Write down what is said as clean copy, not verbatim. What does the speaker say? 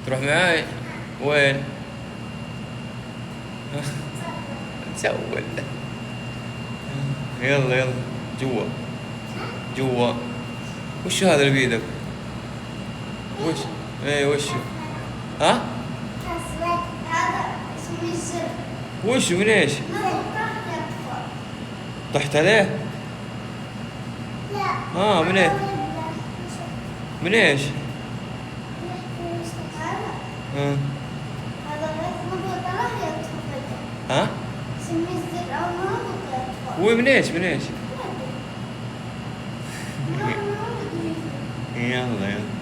تروح معاي؟ وين؟ تسول. يلا يلا. جوا. جوا. وش هذا اللي بيدك؟ وش؟ ايه وش؟ ها؟ أسود. هذا اسمه الزر. وش من ايش؟ ما يطلع يطفى. طحت عليه؟ لا. من ايه؟ من ايش؟ ها؟ هذا ما بيطلع يطفى فجأة. ها؟ اسمه الزر أو ما بيطلع يطفى. هو من ايش؟ من ايش؟ ما أدري. يلا يلا.